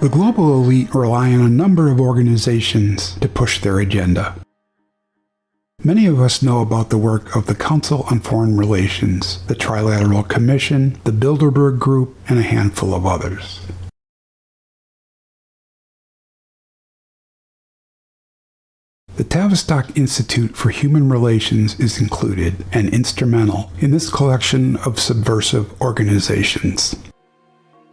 The global elite rely on a number of organizations to push their agenda. Many of us know about the work of the Council on Foreign Relations, the Trilateral Commission, the Bilderberg Group, and a handful of others. The Tavistock Institute for Human Relations is included and instrumental in this collection of subversive organizations.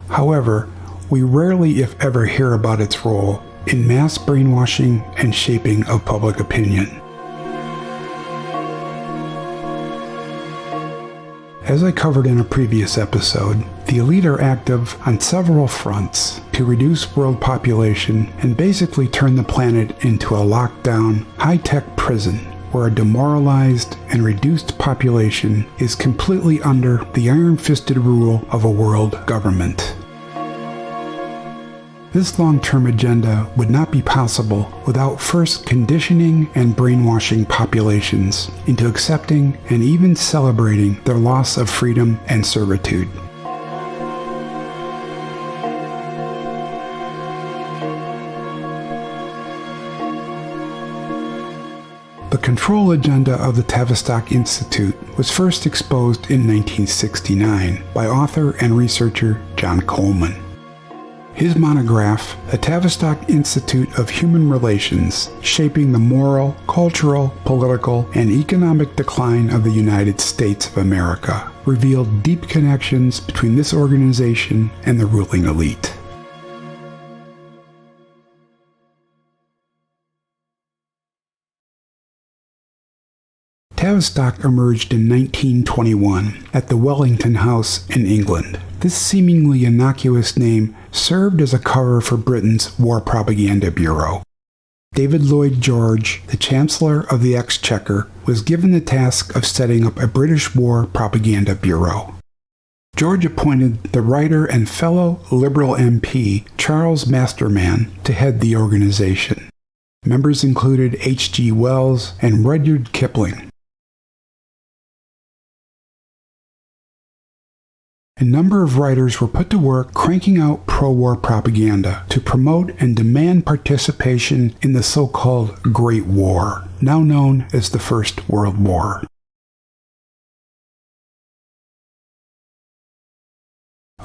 However, we rarely, if ever, hear about its role in mass brainwashing and shaping of public opinion. As I covered in a previous episode, the elite are active on several fronts to reduce world population and basically turn the planet into a lockdown, high-tech prison where a demoralized and reduced population is completely under the iron-fisted rule of a world government. This long-term agenda would not be possible without first conditioning and brainwashing populations into accepting and even celebrating their loss of freedom and servitude. The control agenda of the Tavistock Institute was first exposed in 1969 by author and researcher John Coleman. His monograph, The Tavistock Institute of Human Relations, Shaping the Moral, Cultural, Political, and Economic Decline of the United States of America, revealed deep connections between this organization and the ruling elite. Tavistock emerged in 1921 at the Wellington House in England. This seemingly innocuous name served as a cover for Britain's War Propaganda Bureau. David Lloyd George, the Chancellor of the Exchequer, was given the task of setting up a British War Propaganda Bureau. George appointed the writer and fellow Liberal MP Charles Masterman to head the organization. Members included H.G. Wells and Rudyard Kipling. A number of writers were put to work cranking out pro-war propaganda to promote and demand participation in the so-called Great War, now known as the First World War.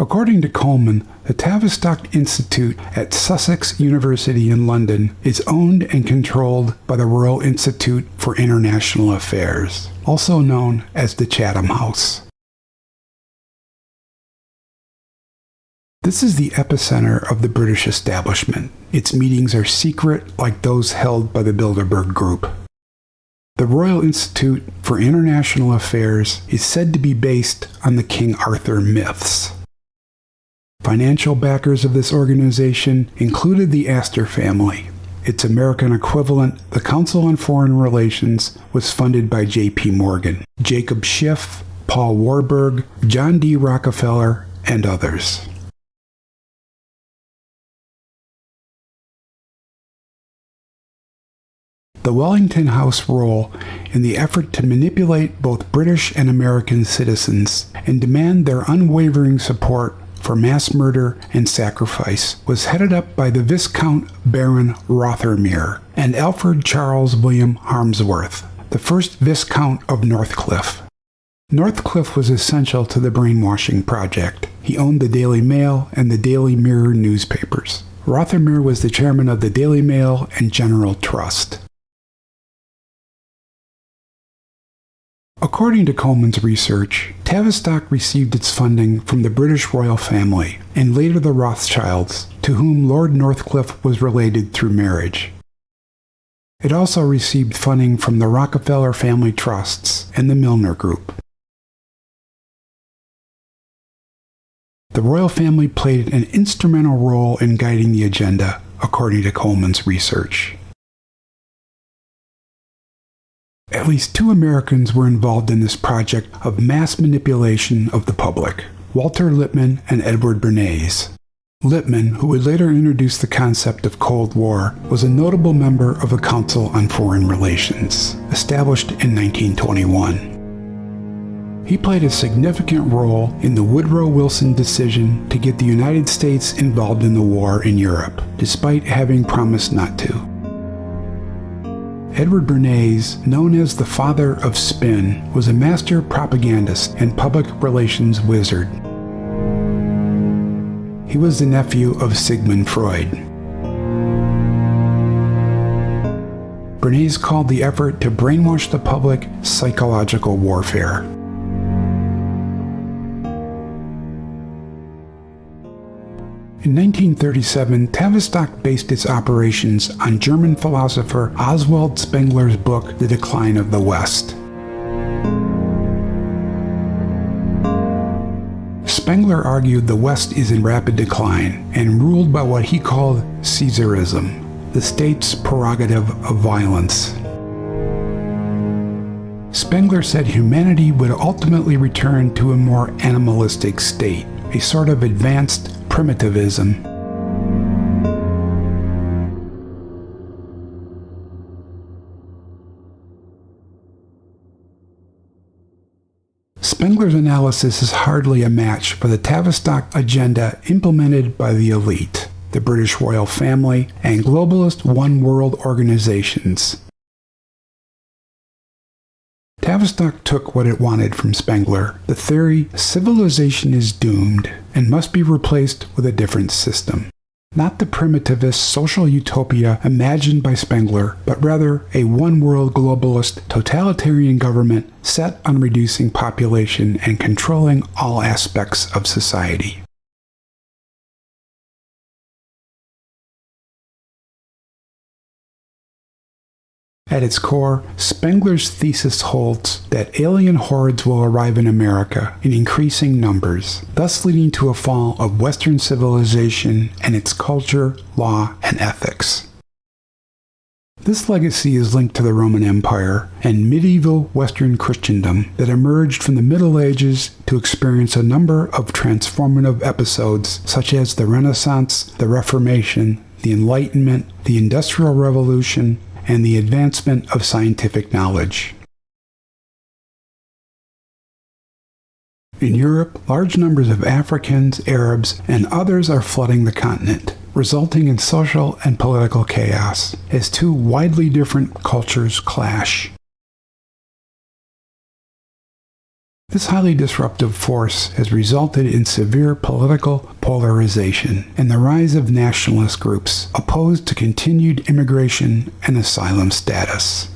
According to Coleman, the Tavistock Institute at Sussex University in London is owned and controlled by the Royal Institute for International Affairs, also known as the Chatham House. This is the epicenter of the British establishment. Its meetings are secret, like those held by the Bilderberg Group. The Royal Institute for International Affairs is said to be based on the King Arthur myths. Financial backers of this organization included the Astor family. Its American equivalent, the Council on Foreign Relations, was funded by J.P. Morgan, Jacob Schiff, Paul Warburg, John D. Rockefeller, and others. The Wellington House role in the effort to manipulate both British and American citizens and demand their unwavering support for mass murder and sacrifice was headed up by the Viscount Baron Rothermere and Alfred Charles William Harmsworth, the first Viscount of Northcliffe. Northcliffe was essential to the brainwashing project. He owned the Daily Mail and the Daily Mirror newspapers. Rothermere was the chairman of the Daily Mail and General Trust. According to Coleman's research, Tavistock received its funding from the British royal family and later the Rothschilds, to whom Lord Northcliffe was related through marriage. It also received funding from the Rockefeller family trusts and the Milner Group. The royal family played an instrumental role in guiding the agenda, according to Coleman's research. At least 2 Americans were involved in this project of mass manipulation of the public, Walter Lippmann and Edward Bernays. Lippmann, who would later introduce the concept of Cold War, was a notable member of the Council on Foreign Relations, established in 1921. He played a significant role in the Woodrow Wilson decision to get the United States involved in the war in Europe, despite having promised not to. Edward Bernays, known as the father of spin, was a master propagandist and public relations wizard. He was the nephew of Sigmund Freud. Bernays called the effort to brainwash the public psychological warfare. In 1937, Tavistock based its operations on German philosopher Oswald Spengler's book, The Decline of the West. Spengler argued the West is in rapid decline and ruled by what he called Caesarism, the state's prerogative of violence. Spengler said humanity would ultimately return to a more animalistic state, a sort of advanced primitivism. Spengler's analysis is hardly a match for the Tavistock agenda implemented by the elite, the British royal family, and globalist one-world organizations. Tavistock took what it wanted from Spengler, the theory civilization is doomed and must be replaced with a different system. Not the primitivist social utopia imagined by Spengler, but rather a one-world globalist totalitarian government set on reducing population and controlling all aspects of society. At its core, Spengler's thesis holds that alien hordes will arrive in America in increasing numbers, thus leading to a fall of Western civilization and its culture, law, and ethics. This legacy is linked to the Roman Empire and medieval Western Christendom that emerged from the Middle Ages to experience a number of transformative episodes such as the Renaissance, the Reformation, the Enlightenment, the Industrial Revolution, and the advancement of scientific knowledge. In Europe, large numbers of Africans, Arabs, and others are flooding the continent, resulting in social and political chaos as two widely different cultures clash. This highly disruptive force has resulted in severe political polarization and the rise of nationalist groups opposed to continued immigration and asylum status.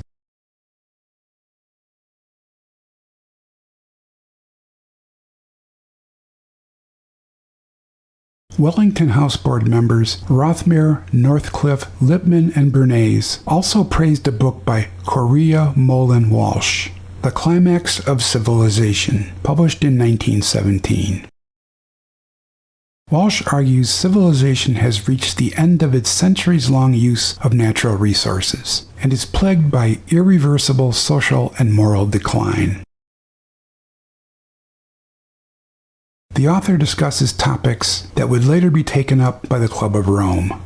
Wellington House Board members Rothmere, Northcliffe, Lippmann, and Bernays also praised a book by Correa Mullen Walsh, The Climax of Civilization, published in 1917. Walsh argues civilization has reached the end of its centuries-long use of natural resources and is plagued by irreversible social and moral decline. The author discusses topics that would later be taken up by the Club of Rome.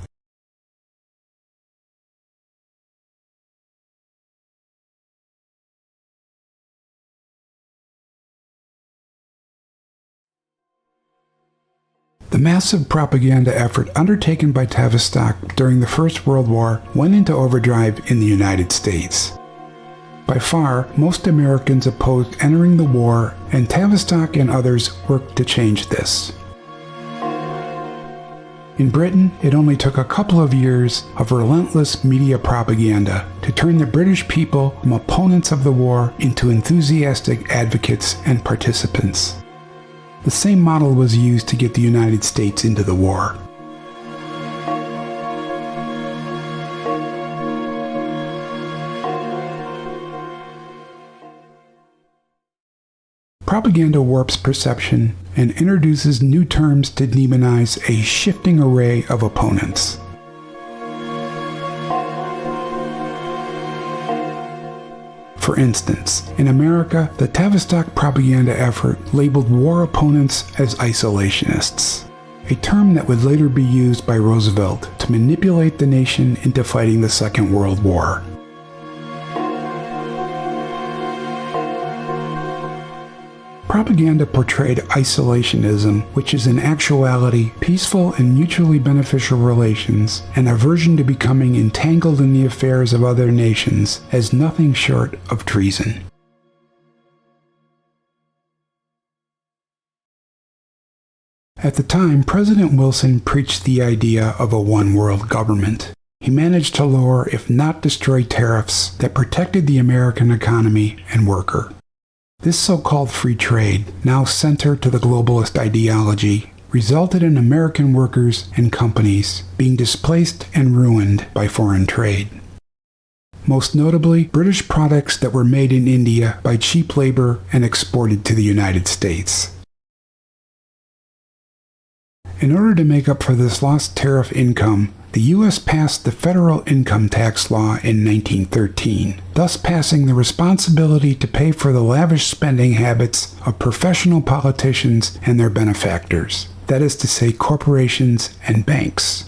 The massive propaganda effort undertaken by Tavistock during the First World War went into overdrive in the United States. By far, most Americans opposed entering the war, and Tavistock and others worked to change this. In Britain, it only took a couple of years of relentless media propaganda to turn the British people from opponents of the war into enthusiastic advocates and participants. The same model was used to get the United States into the war. Propaganda warps perception and introduces new terms to demonize a shifting array of opponents. For instance, in America, the Tavistock propaganda effort labeled war opponents as isolationists, a term that would later be used by Roosevelt to manipulate the nation into fighting the Second World War. propaganda portrayed isolationism, which is in actuality peaceful and mutually beneficial relations, and aversion to becoming entangled in the affairs of other nations, as nothing short of treason. At the time, President Wilson preached the idea of a one-world government. He managed to lower, if not destroy, tariffs that protected the American economy and worker. This so-called free trade, now center to the globalist ideology, resulted in American workers and companies being displaced and ruined by foreign trade. Most notably, British products that were made in India by cheap labor and exported to the United States. In order to make up for this lost tariff income, the U.S. passed the Federal Income Tax Law in 1913, thus passing the responsibility to pay for the lavish spending habits of professional politicians and their benefactors, that is to say, corporations and banks.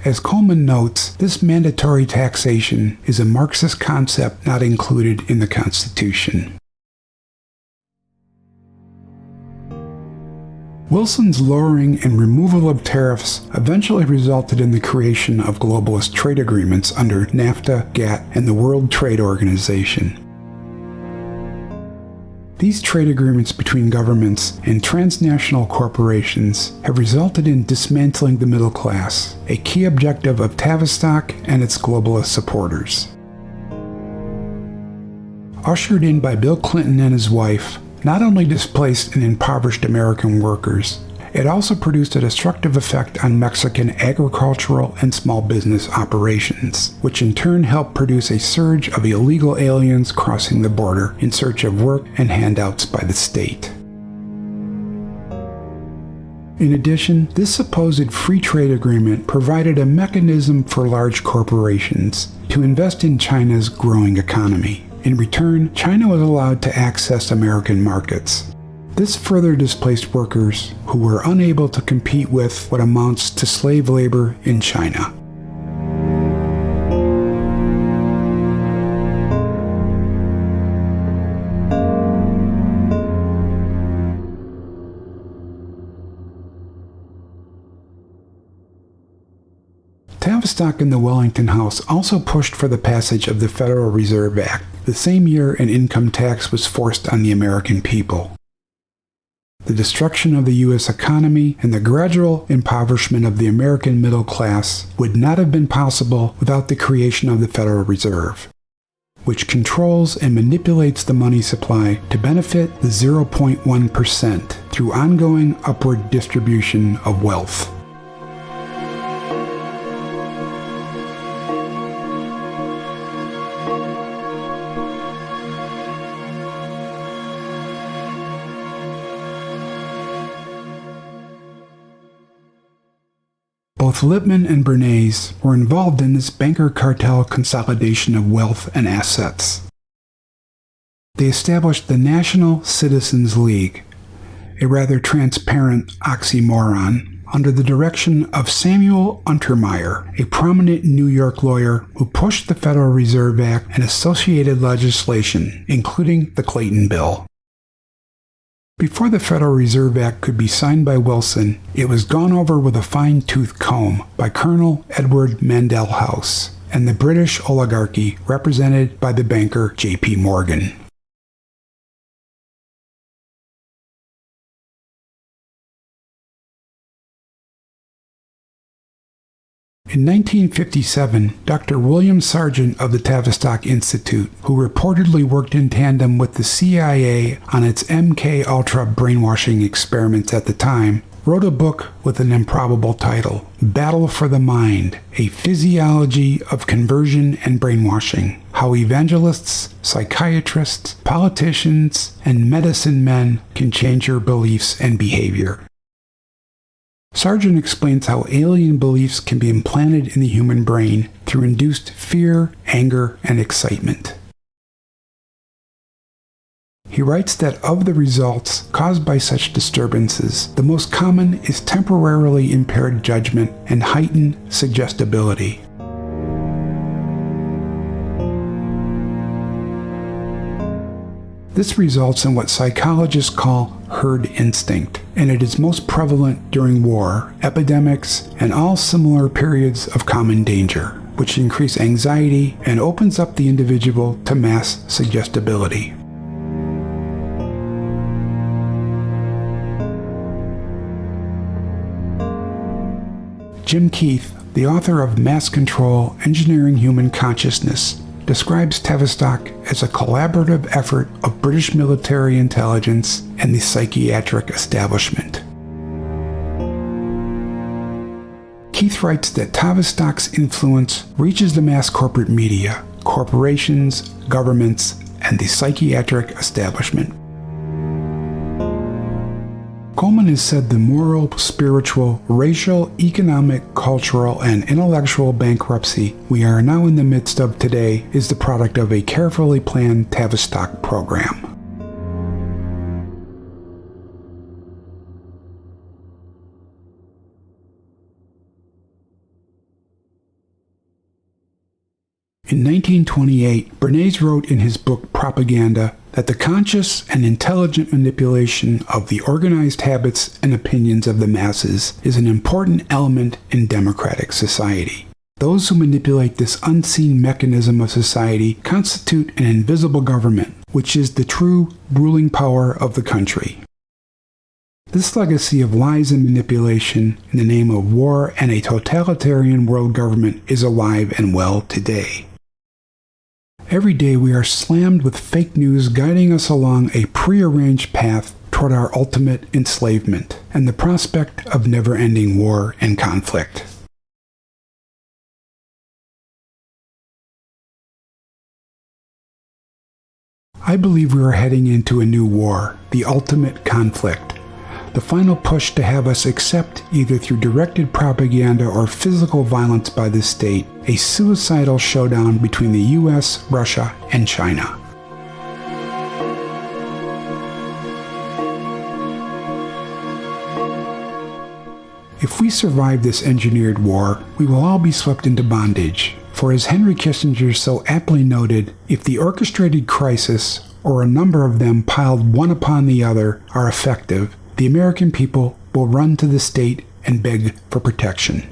As Coleman notes, this mandatory taxation is a Marxist concept not included in the Constitution. Wilson's lowering and removal of tariffs eventually resulted in the creation of globalist trade agreements under NAFTA, GATT, and the World Trade Organization. These trade agreements between governments and transnational corporations have resulted in dismantling the middle class, a key objective of Tavistock and its globalist supporters. Ushered in by Bill Clinton and his wife, not only displaced and impoverished American workers, it also produced a destructive effect on Mexican agricultural and small business operations, which in turn helped produce a surge of illegal aliens crossing the border in search of work and handouts by the state. In addition, this supposed free trade agreement provided a mechanism for large corporations to invest in China's growing economy. In return, China was allowed to access American markets. This further displaced workers who were unable to compete with what amounts to slave labor in China. Tavistock and the Wellington House also pushed for the passage of the Federal Reserve Act, the same year an income tax was forced on the American people. The destruction of the U.S. economy and the gradual impoverishment of the American middle class would not have been possible without the creation of the Federal Reserve, which controls and manipulates the money supply to benefit the 0.1% through ongoing upward distribution of wealth. Both Lippmann and Bernays were involved in this banker cartel consolidation of wealth and assets. They established the National Citizens League, a rather transparent oxymoron, under the direction of Samuel Untermyer, a prominent New York lawyer who pushed the Federal Reserve Act and associated legislation, including the Clayton Bill. Before the Federal Reserve Act could be signed by Wilson, it was gone over with a fine-tooth comb by Colonel Edward Mandell House and the British oligarchy represented by the banker J.P. Morgan. In 1957, Dr. William Sargent of the Tavistock Institute, who reportedly worked in tandem with the CIA on its MK-Ultra brainwashing experiments at the time, wrote a book with an improbable title, Battle for the Mind, A Physiology of Conversion and Brainwashing, How Evangelists, Psychiatrists, Politicians, and Medicine Men Can Change Your Beliefs and Behavior. Sargent explains how alien beliefs can be implanted in the human brain through induced fear, anger, and excitement. He writes that of the results caused by such disturbances, the most common is temporarily impaired judgment and heightened suggestibility. This results in what psychologists call herd instinct, and it is most prevalent during war, epidemics, and all similar periods of common danger, which increase anxiety and opens up the individual to mass suggestibility. Jim Keith, the author of Mass Control: Engineering Human Consciousness, describes Tavistock as a collaborative effort of British military intelligence and the psychiatric establishment. Keith writes that Tavistock's influence reaches the mass corporate media, corporations, governments, and the psychiatric establishment. Coleman has said the moral, spiritual, racial, economic, cultural, and intellectual bankruptcy we are now in the midst of today is the product of a carefully planned Tavistock program. In 1928, Bernays wrote in his book Propaganda that the conscious and intelligent manipulation of the organized habits and opinions of the masses is an important element in democratic society. Those who manipulate this unseen mechanism of society constitute an invisible government, which is the true ruling power of the country. This legacy of lies and manipulation in the name of war and a totalitarian world government is alive and well today. Every day we are slammed with fake news guiding us along a prearranged path toward our ultimate enslavement and the prospect of never-ending war and conflict. I believe we are heading into a new war, the ultimate conflict, the final push to have us accept, either through directed propaganda or physical violence by the state, a suicidal showdown between the US, Russia, and China. If we survive this engineered war, we will all be swept into bondage. For as Henry Kissinger so aptly noted, if the orchestrated crisis, or a number of them piled one upon the other, are effective, the American people will run to the state and beg for protection.